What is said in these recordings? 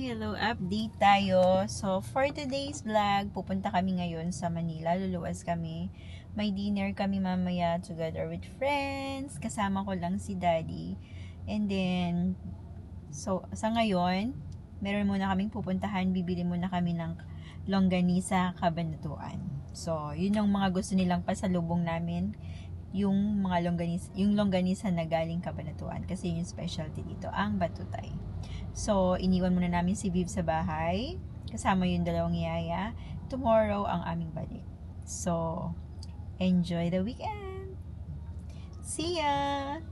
Hello, update tayo. So, for today's vlog, pupunta kami ngayon sa Manila. Luluwas kami. May dinner kami mamaya together with friends. Kasama ko lang si Daddy. And then, so, sa ngayon, meron muna kaming pupuntahan. Bibili muna kami ng longganisa Cabanatuan. So, yun yung mga gusto nilang pasalubong namin. Yung longganisa na galing Cabanatuan. Kasi yun yung specialty dito, ang batutay. So, iniwan muna namin si Viv sa bahay. Kasama yung dalawang yaya. Tomorrow, ang aming balik. So, enjoy the weekend! See ya!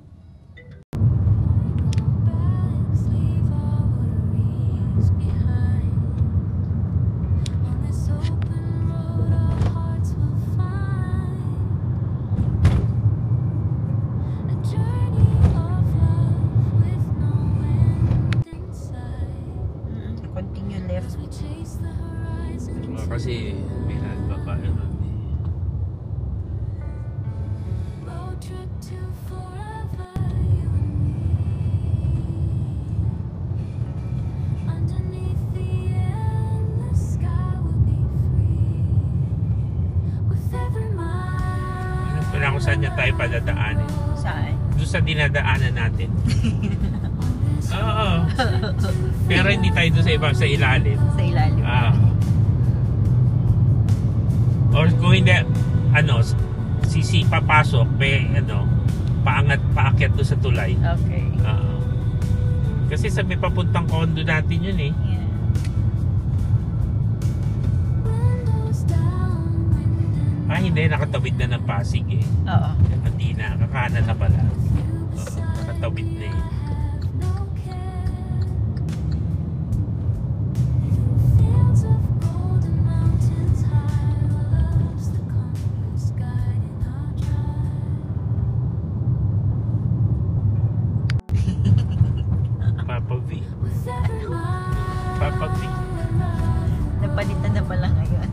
Kasi may nagbabae nun eh. Wala kung saan niya tayo padadaanin. Saan? Doon sa dinadaanan natin. Oo. Pero hindi tayo doon sa ibang sa ilalim. Sa ilalim. Or kung hindi, papasok, may, paakyat doon sa tulay. Okay. Kasi sa may papuntang condo natin yun eh. Yeah. Hindi, nakatawid na ng Pasig eh. Oo. Hindi na, kakanan na pala. Nakatawid na eh. Papa V. Napalitan na pala ngayon.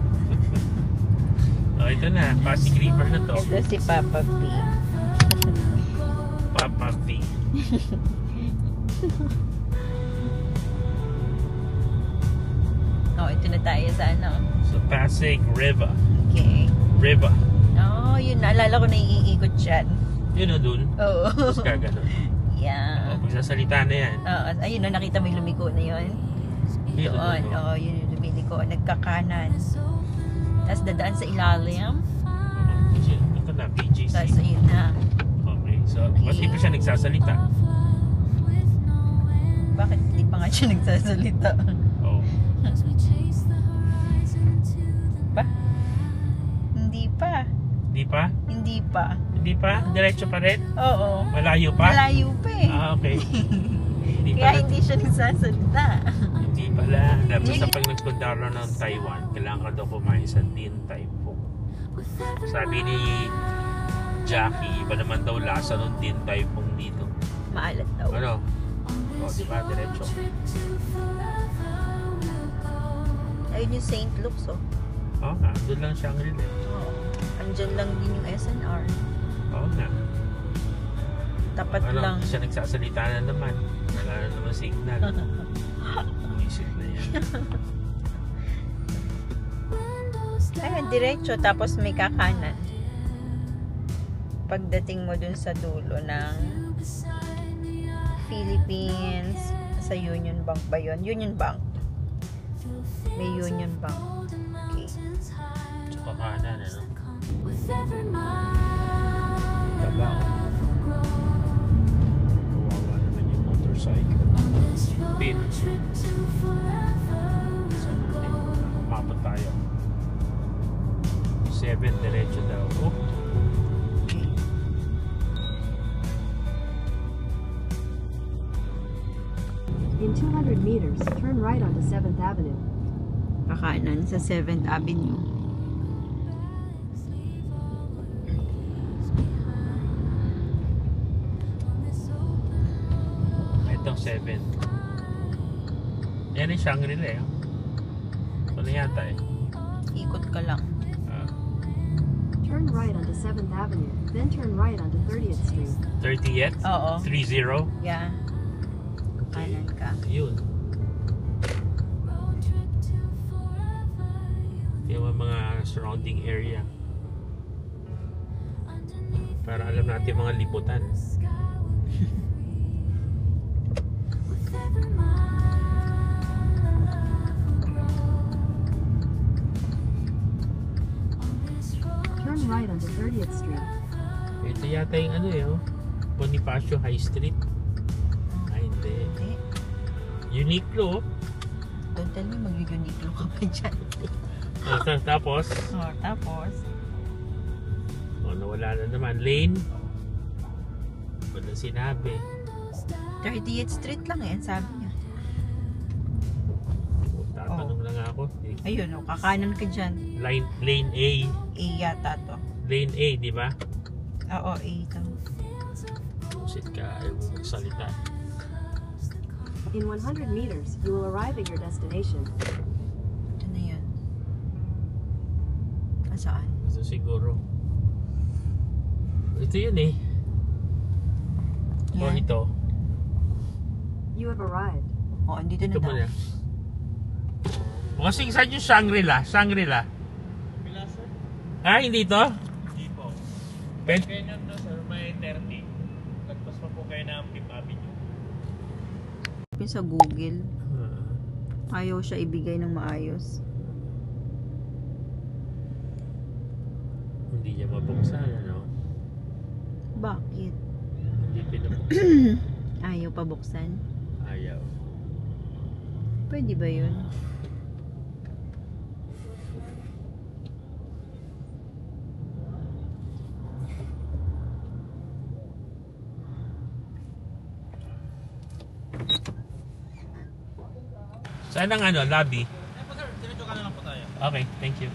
Ito na, Pasig River na to. Ito si Papa V. Papa V. Ito na tayo sa So, Pasig River. Okay. River. Yun, naalala ko na iikot dyan. Yun o dun. Oo. Tapos kaganon. Yeah. Pagsasalita na yan. Ayun na, nakita mo yung lumiko na yun. Doon. Yun yung lumiko. Nagkakanan. Tapos dadaan sa ilalim. Ito na, BGC. Tapos ayun na. Okay. So, ba't di pa siya nagsasalita? Bakit hindi pa nga siya nagsasalita? Oo. Ba? Hindi pa. Hindi pa? Hindi pa. Hindi pa? Diretso pa rin? Oo. Malayo pa? Malayo pa eh. Okay. Kaya hindi siya nagsasalita. Hindi pala. Dapat sa pag nagpunta ka ng Taiwan, kailangan ka daw kumain sa Din Tai Fung. Sabi ni Jackie, iba naman daw lasa ng Din Tai Fung dito. Maalat daw. Diba? Diretso. Ayun yung St. Luke's nga. Doon lang Shangri-La. Andyan lang din yung SNR. Nga. Tapat lang. Siya nagsasalita na naman. Wala na naman signal. Buisit na yan. Ayun, diretso. Tapos may kakanan. Pagdating mo dun sa dulo ng Philippines, sa Union Bank ba yun? Union Bank. May Union Bank. Okay. Tsaka kanan, Tabao. Kawawa naman yung motorcycle. Pin. Umabot tayo. 7 diretso daw. In 200 meters, turn right onto 7th Avenue. Kakanan sa 7th Avenue. Itong 7. Yan yung Shangri-La eh. Ito na yata eh. Ikot ka lang. Turn right onto 7th Avenue, then turn right onto 30th Street. 30th? Oo. 30? Yeah. Kanan ka. Yun. yung mga surrounding area. Para alam natin mga libutan. Turn right onto 30th Street. Ito yata yung ano eh, oh. Bonifacio High Street. Ay, hindi. Okay. Uniqlo. Don't tell me mag-Uniqlo ka pa dyan. Tapos, Tapos, nawala na naman. Lane. Walang sinabi. 30th Street lang eh, sabi niya. Tatanong lang ako. Ayun, kakanan ka dyan. Lane A. A yata to. Lane A, di ba? Oo, A ito. Busit ka, ayaw mo magsalita. In 100 meters, you will arrive at your destination. Ito na yan. Saan? Ito siguro. Ito yun eh. O Yan. ito. You have arrived. Oo, andito na Ito daw. muna. O kasing saan yung Shangri-La? Shangri-La? Ah, hindi ito? Hindi po. Pen? Ganyan na sir, may 30. Lagpas pa po kayo ng 5th Avenue. Sa Google, ayaw siya ibigay ng maayos. Hindi niya mabuksan, ano? Bakit? Hindi pinabuksan. Ayaw pa buksan? Ayaw. Pwede ba yun? Saan ang ano, lobby? Eh po sir, diretso ka na lang po tayo. Okay, thank you.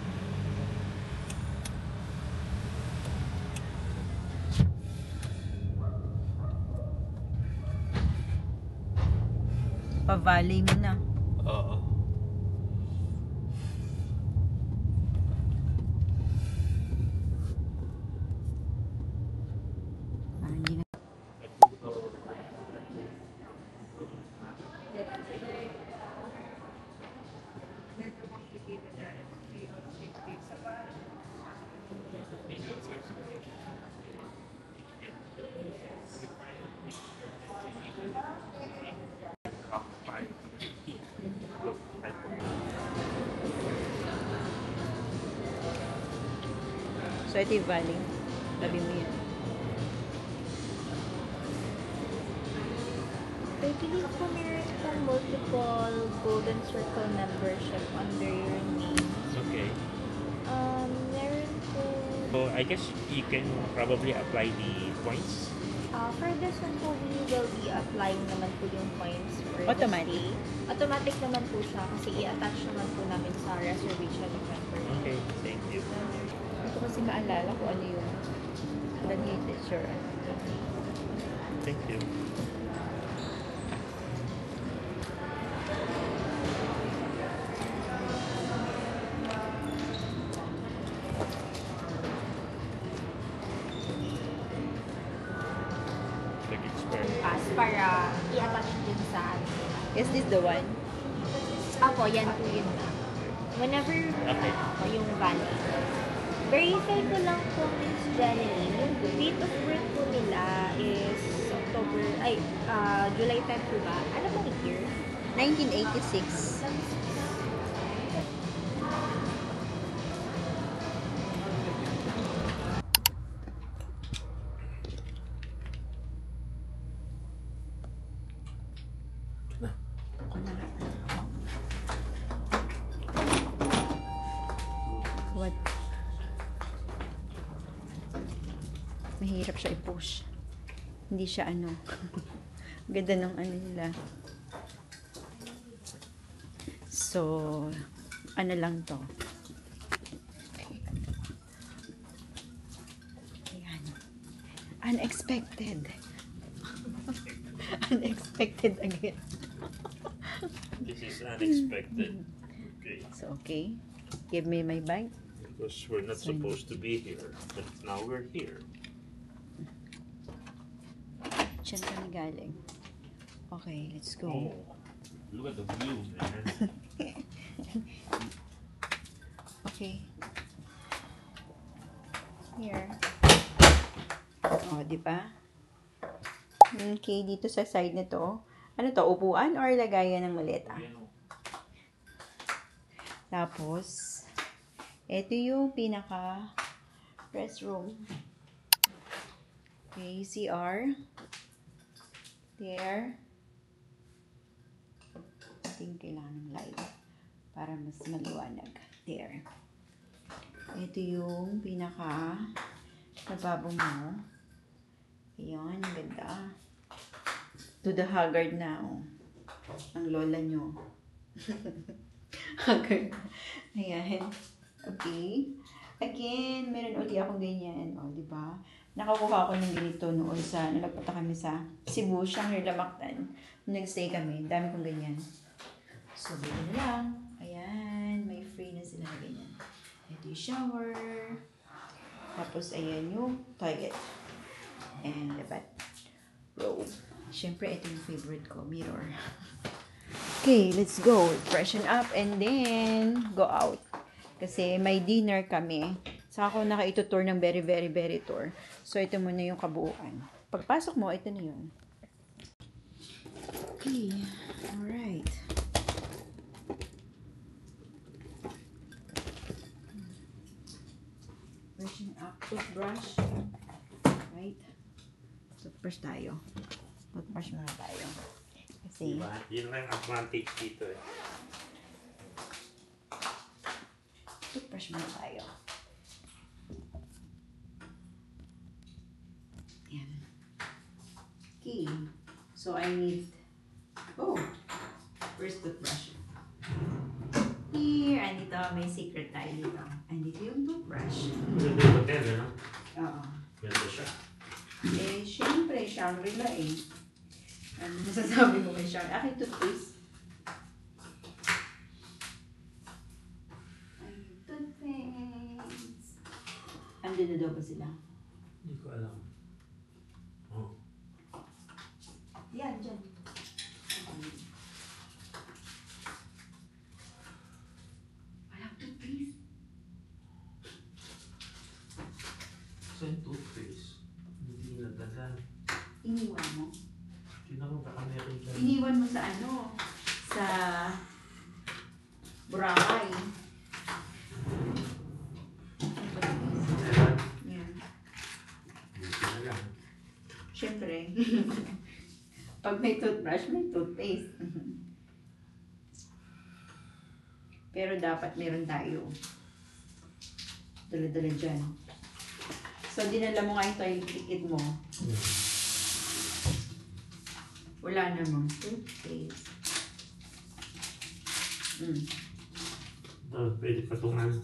Pa-valley mo na. Oo. Hindi na. So, ito yung valley. Tabi mo yan. I believe po meron pong multiple Golden Circle membership under your name. Okay. Meron po, So, I guess you can probably apply the points. for this one po, we will be applying naman po yung points for the Automatic? stay. Automatic naman po siya kasi i-attach naman po namin sa reservation of membership. Okay, thank you. Ito kasi maalala ko ano yung lagay sure. Thank you. Pass para i-attach din sa Is this the one? Apo, yan po yun na. Whenever Okay. yung valley. Verify ko lang po, Miss Jenny, yung date of birth po nila is July 10 po ba? Ano pong year? 1986. What? Mahirap siya i-push. Hindi siya ano. Ganda ng ano nila. So, ano lang to. Ayan. Unexpected. Unexpected again. This is unexpected. Okay. So, okay. Give me my bag. Because we're not supposed to be here, but now we're here. Diyan kami galing. Okay, let's go. Oh, look at the view, man. Okay. Here. O, di ba? Okay, dito sa side na to. Ano to, upuan or lagayan ng maleta? Tapos, ito yung pinaka restroom. Okay, CR. There. I think kailangan ng light para mas maliwanag. There. Ito yung pinaka lababo mo. Ayan, ganda. To the haggard now. Ang lola nyo. Haggard. Ayan. Okay. Again, meron ulit akong ganyan. O, di ba? Nakakuha ko ng ganito noon sa, nagpunta kami sa Cebu, Shangri-La Mactan. Nag-stay kami. Dami kong ganyan. So, ganyan lang. Ayan. May free na sila na ganyan. Ito yung shower. Tapos, ayan yung toilet. And the bathrobe. Siyempre, ito yung favorite ko, mirror. Okay, let's go. Freshen up and then go out. Kasi may dinner kami. Saka ako naka-ito-tour ng very tour. So, ito muna yung kabuuan. Pagpasok mo, ito na yun. Okay. Alright. Freshen up. Toothbrush. Right. Toothbrush tayo. Toothbrush muna tayo. Kasi, Diba? Yun lang ang advantage dito eh. toothbrush muna tayo. Yan. Okay. So, I need... Oh! First toothbrush. Here! Andito, may secret tayo dito. Andito yung toothbrush. Maganda yung hotel, ano? Oo. Ganda siya. Eh, syempre, Shangri-La eh. Ano masasabi mo kay Shangri-La? Aking toothpaste. Toothpaste. Andun na daw ba sila? Hindi ko alam. Oh. Yan, dyan. Walang toothpaste. So yung toothpaste, hindi nagdala. Iniwan mo? Tingnan mo, baka meron dyan. Iniwan mo sa ano? Sa Boracay. Meron. Yan. Buti na lang. Siyempre. Pag may toothbrush, may toothpaste. Pero dapat meron tayo. Dala-dala dyan. So, dinala mo nga yung toilet ticket mo. Wala namang toothpaste. Pwede patungan.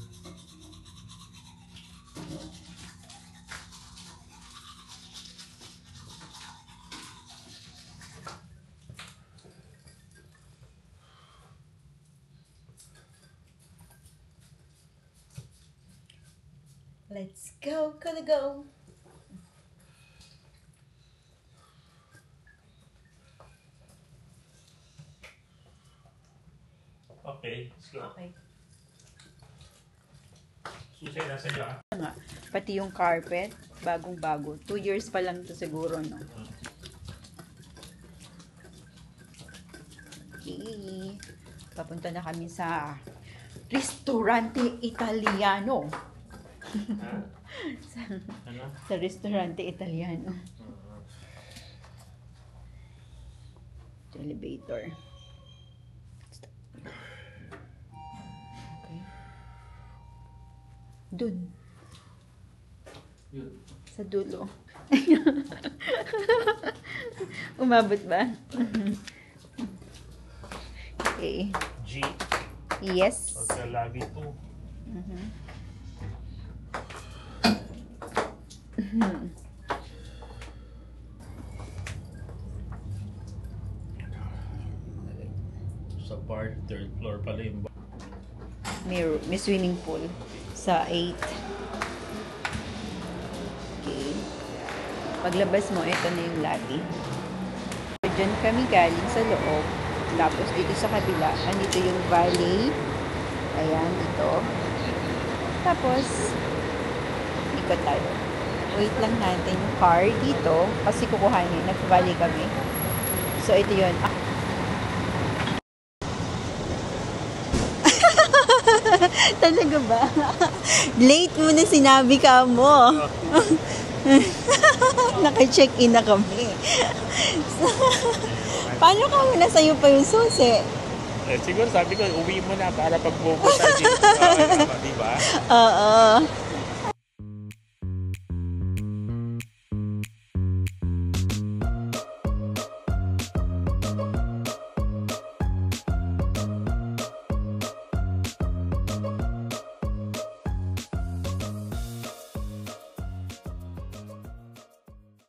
Let's go, gotta go. Okay, let's go. Okay. Susay na sa'yo ah. Nga, pati yung carpet, bagong-bago. 2 years pa lang to siguro, no? Okay. Papunta na kami sa Ristorante Italiano. Ha? Ano? Sa Ristorante Italiano. Ito, elevator. Okay. Dun. Yun. Sa dulo. Umabot ba? Okay. G. Yes. Pagkalabi to. Sa bar, 3rd floor pala yung bar. May swimming pool sa 8. Okay. Paglabas mo, ito na yung lobby. Diyan kami galing sa loob. Tapos dito sa kabila, andito yung valley. Ayan, dito. Tapos, ikot tayo. Wait lang natin yung car dito kasi kukuhanin. Nag-valley kami. So, ito yun. Talaga ba? Late mo na sinabi ka mo. Naka-check-in na kami. Paano ka muna sa'yo pa yung susi? Siguro sabi ko, uwi mo na para pagpupunta dito. Diba? Oo.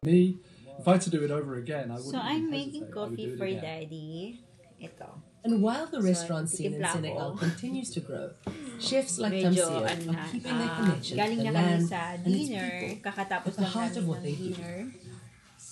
Me, if I had to do it over again, I wouldn't. So, I'm even making hesitate. I would coffee do it for again. Daddy. Ito. And while the So, restaurant scene in titimpla ako. Senegal continues to grow, chefs like Medyo, Tamsir ano na, are keeping their connection to galing the na kami land sa and its dinner. people Kakatapos at the lang heart of namin what ng they do. dinner.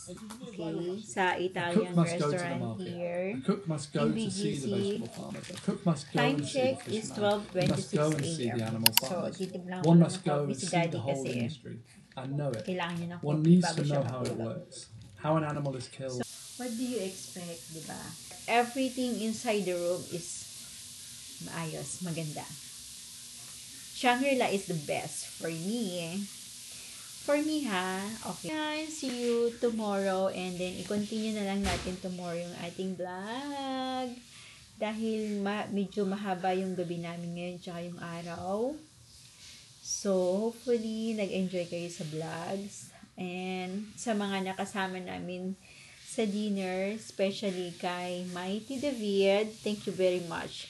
Okay, sa A Italian cook must go to the restaurant market. here. A cook must go In to see the BGC. vegetable farmer. A cook must go Time and see check the is fisherman. He must go 12:26 and see the a.m. animal So, farmers. titimpla ko One ng must go coffee and si see Daddy the whole kasi industry and know it. kailangan niya ng One coffee needs bago to siya know how it matulog. works, how an animal is killed. What do you expect, di ba? Everything inside the room is maayos, maganda. Shangri-La is the best for me. For me, ha? Okay. Guys, see you tomorrow and then i-continue na lang natin tomorrow yung ating vlog. Dahil medyo mahaba yung gabi namin ngayon tsaka yung araw. So, hopefully, nag-enjoy kayo sa vlogs. And sa mga nakasama namin sa dinner, especially kay Mighty David, thank you very much.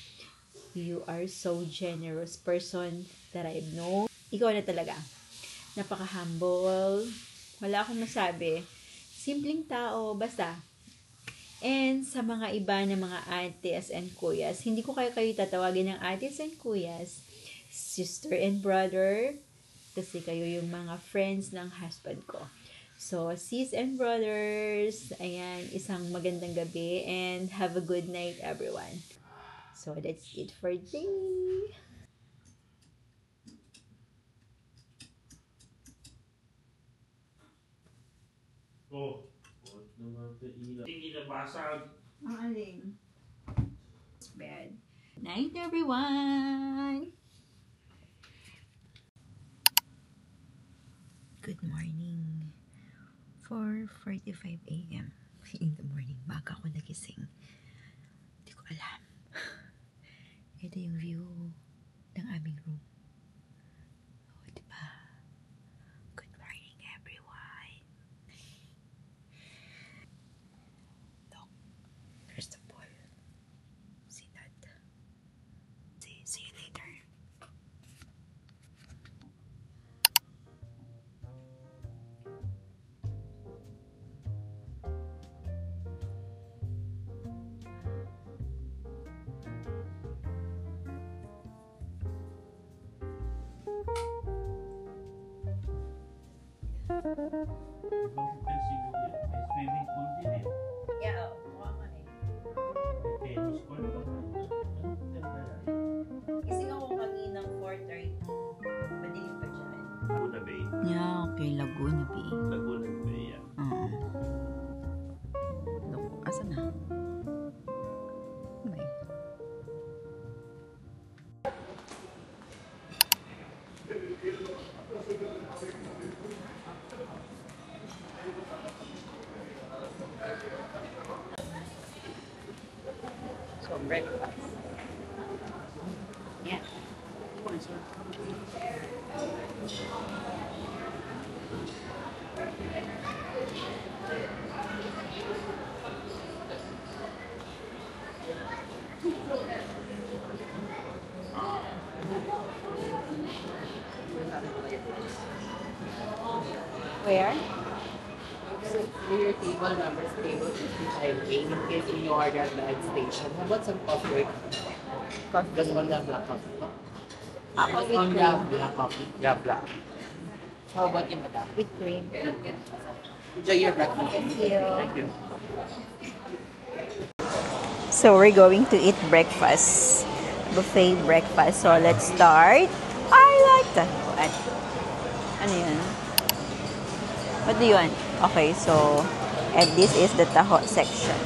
You are so generous person that I've known. Ikaw na talaga. Napaka-humble. Wala akong masabi. Simpleng tao, basta. And sa mga iba na mga ates and kuyas, hindi ko kayo tatawagin ng ates and kuyas, sister and brother, kasi kayo yung mga friends ng husband ko. So, sis and brothers, ayan, isang magandang gabi and have a good night, everyone. So, that's it for today. Oh, huwag naman ito ilaw. Hindi nabasag. Ang alin? It's bad. Night, everyone! Good morning. 4:45 a.m. in the morning. Baga ako nagising. Hindi ko alam. Ito yung view ng aming room. Oh, diba? Good morning, everyone. Look. First of all, see that. See you later. Swimming pool din eh. Yeah, mukha nga eh. Tennis court pa. Gising ako kaninang 4:30. Madilim pa dyan. Laguna Bay. Yeah, okay. Laguna Bay. Laguna Bay, yeah. Loko, asan na? May. So, breakfast. Yeah. Where? Your table numbers, table 55A, in case you order at the end station. How about some coffee? Just on the black coffee. Ako with On the cream. black coffee. Yeah, black. How about you, madam? With cream. Enjoy your breakfast. Thank you. Thank you. So we're going to eat breakfast. Buffet breakfast. So let's start. I like that. What? Ano yun? What do you want? Okay, so, and this is the taho section.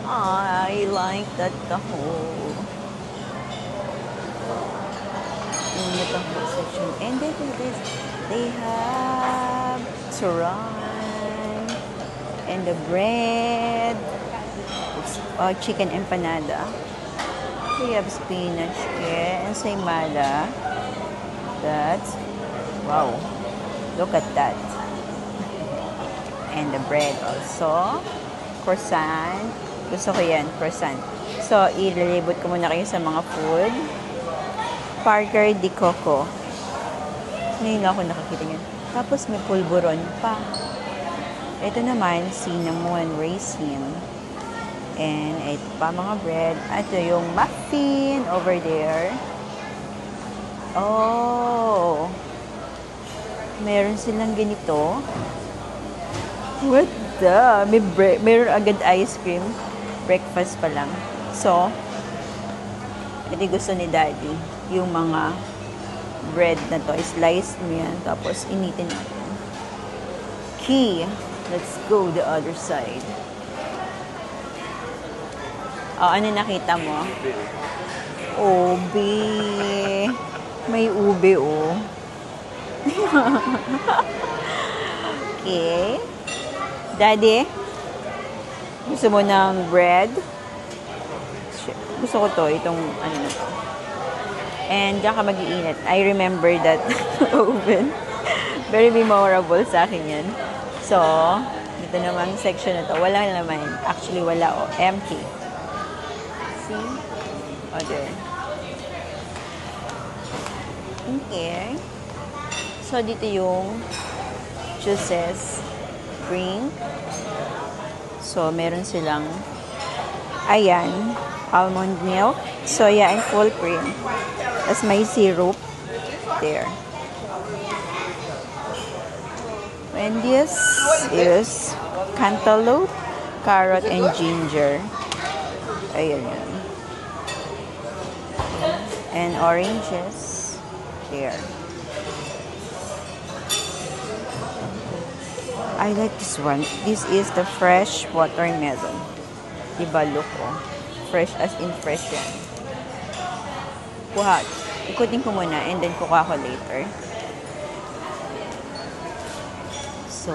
I like that taho. In the taho section. And then they have turon and the bread. It's chicken empanada. We have spinach and ensaymada. That's, wow, look at that. And the bread also. Croissant. Gusto ko yan, croissant. So, ililibot ko muna kayo sa mga food. Parker de Coco. Ngayon ako nakakita yan. Tapos may pulburon pa. Ito naman, cinnamon raisin. And ito pa mga bread. Ito yung muffin over there. Oh! Meron silang ganito. What the? Meron agad ice cream. Breakfast pa lang. So, ito gusto ni Daddy. Yung mga bread na to. Slice mo yan. Tapos, initin natin. Key. Let's go the other side. Oh, ano nakita mo? Ube. May ube, oh. Okay. Daddy, gusto mo ng bread? Gusto ko to, itong ano na to. And diyan ka mag-iinit. I remember that oven. Very memorable sa akin yan. So, dito namang section na to. Wala naman. Actually, wala. Oh, empty. See? Oh, there. Okay. So, dito yung juices. Drink. So, meron silang ayan, almond milk, soya, and full cream. As may syrup there. And this is cantaloupe, carrot, and ginger. Ayan yan. And oranges there. I like this one. This is the fresh watermelon. Diba, look, oh. Fresh as in fresh yan. Kuha. Ikutin ko muna and then kuha ko later. So,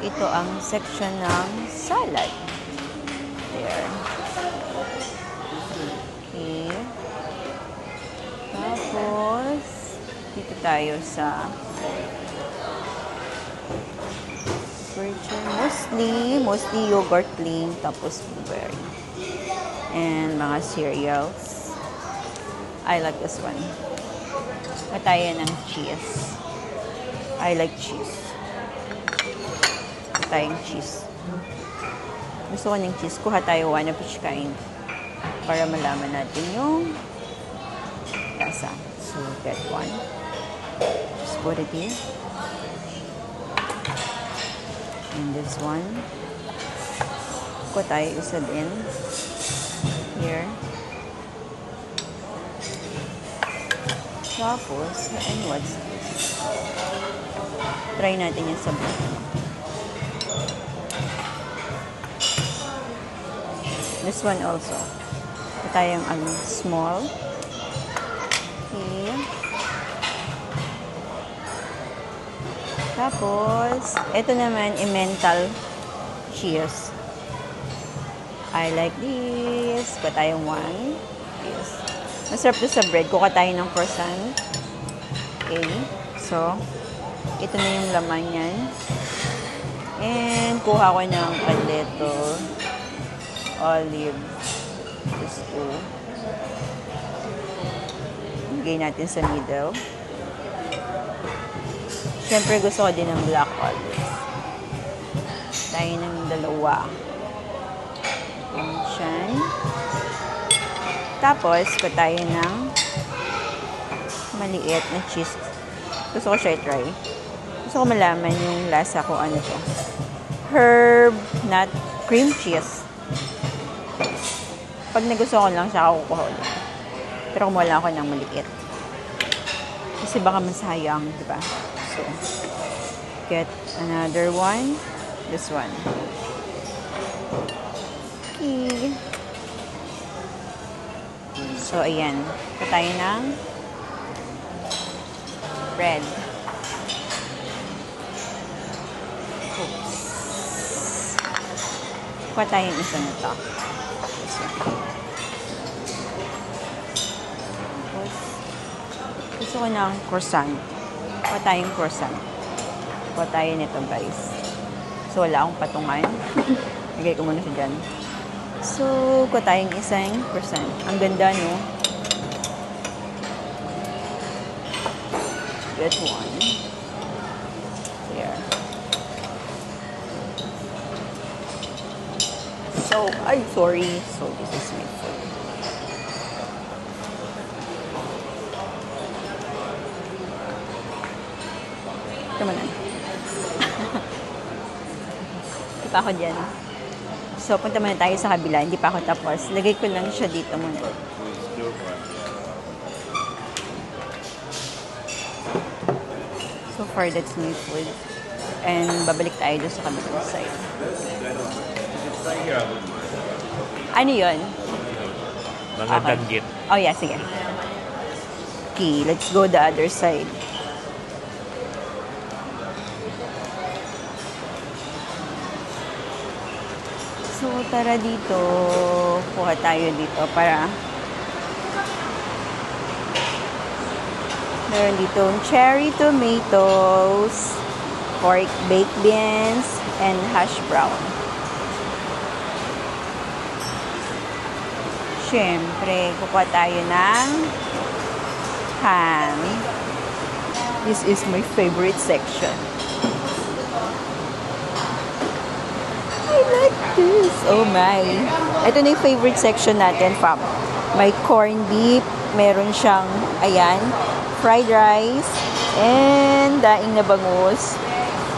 ito ang section ng salad. There. Okay. Tapos, dito tayo sa mostly yogurt plain, tapos blueberry. And mga cereals. I like this one. Patayan ng cheese. I like cheese. Patayang cheese. Gusto ko ng cheese. Kuha tayo one of each kind. Para malaman natin yung lasa. So, get one. Just put it here. And this one. Kuha tayo isa din. Here. Tapos, and what's this? Try natin yung sa black. This one also. Ito tayong small. Okay. Tapos, ito naman, emmental cheese. I like this. Kuha tayong one. Yes. Masarap to sa bread. Kuha tayo ng croissant. Okay. So, ito na yung laman yan. And, kuha ko ng palito. Olive. Just to lagay natin sa middle. Siyempre, gusto ko din ng black olive. Tayo ng dalawa. Yan. Tapos, ko tayo ng maliit na cheese. Gusto ko siya i-try. Gusto ko malaman yung lasa ko ano to. Herb, not cream cheese. Pag nagustuhan ko lang siya, kukuha ulit. Pero kumuha lang ako ng maliit. Kasi baka masayang, di ba? So, get another one. This one. Okay. So, ayan. Kuha tayo ng bread. Oops. Kuha tayo yung isa na to. This one. Tapos, gusto ko ng croissant. Kuha tayong croissant. Kuha tayo nito, guys. So, wala akong patungan. Lagay ko muna siya dyan. So, kuha tayong isang croissant. Ang ganda, no? Get one. There. So, ay, sorry. So, this is my food. Come on. Di pa ako dyan. So, punta muna tayo sa kabila. Hindi pa ako tapos. Lagay ko lang siya dito muna. So far, that's my food. And babalik tayo doon sa kabilang side. Ano yun? Mga danggit. Oh, yeah. Sige. Okay, let's go the other side. So, tara dito. Kuha tayo dito para meron dito cherry tomatoes, pork baked beans, and hash brown. Siyempre, kukuha tayo ng ham. This is my favorite section. I like this. Oh my. Ito na yung favorite section natin, fam. May corned beef. Meron siyang, ayan, fried rice. And daing na bangus.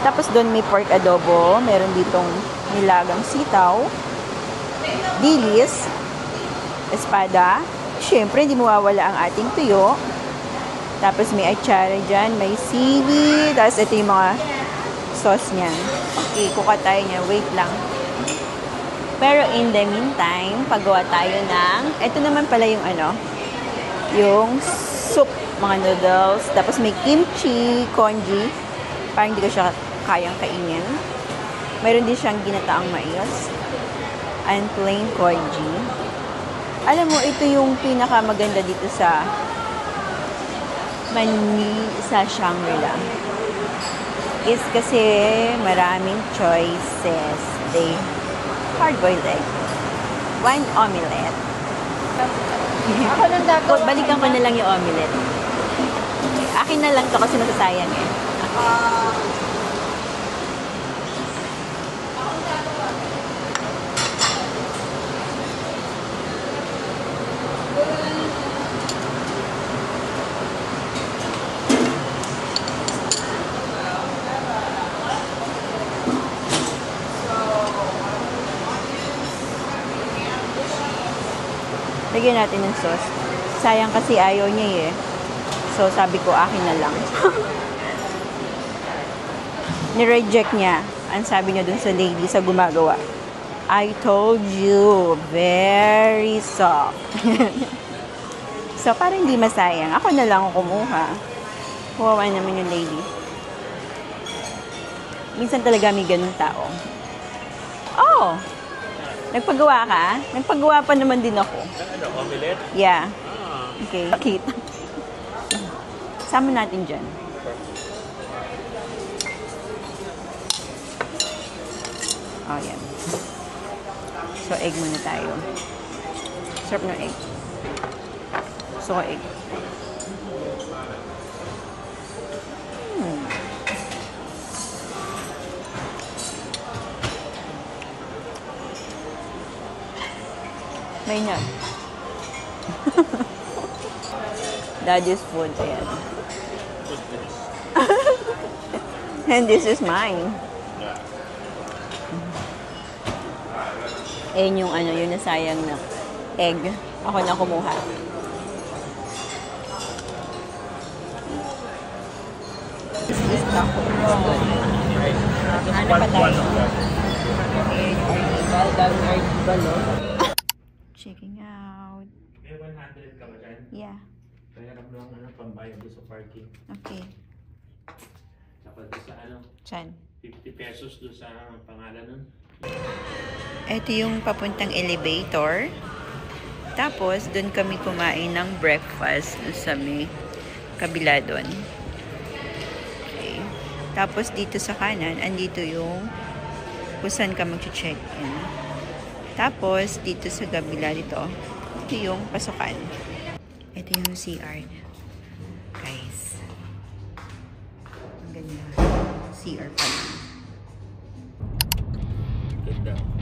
Tapos doon may pork adobo. Meron ditong nilagang sitaw. Dilis. Espada. Siyempre, hindi mawawala ang ating tuyo. Tapos may atsara dyan. May seaweed. Tapos ito yung mga sauce niya. Okay, kuka tayo niya. Wait lang. Pero in the meantime, paggawa tayo ng, ito naman pala yung ano, yung soup, mga noodles. Tapos may kimchi, congee. Parang hindi ko siya kayang kainin. Mayroon din siyang ginataang mais. And plain congee. Alam mo, ito yung pinakamaganda dito sa sa Shangri-La. Is kasi maraming choices. They hard-boiled egg. One omelette. Ako nang gagawa. Balikan ko na lang yung omelette. Akin na lang to kasi masasayang eh. Lagyan natin ng sauce. Sayang kasi ayaw niya eh. So, sabi ko, akin na lang. Ni-reject niya. Ang sabi niya dun sa lady sa gumagawa. I told you, very soft. So, para hindi masayang, ako na lang kumuha. Kawawa naman yung lady. Minsan talaga may ganung tao. Oh! Nagpagawa ka? Nagpagawa pa naman din ako. Ano, omelette? Yeah. Okay. Kita. Sama natin dyan. Oh, yan. So, egg muna tayo. Sarap ng egg. Gusto ko egg. May nut. Daddy's food. Ayan. And this is mine. Ayan yung ano, yung nasayang na egg. Ako na kumuha. This taco is good. Ano pa tayo? Checking out. May 100 ka ba dyan? Yeah. Kaya lang pambayad doon sa parking. Okay. Tapos doon sa Chan. 50 pesos doon sa pangalan nun. Ito yung papuntang elevator. Tapos, doon kami kumain ng breakfast doon sa may kabila doon. Okay. Tapos, dito sa kanan, andito yung kung saan ka mag-check-in. Tapos, dito sa kabila dito, ito yung pasukan. Ito yung CR niya. Guys. Ang ganda. CR pa lang. Ganda.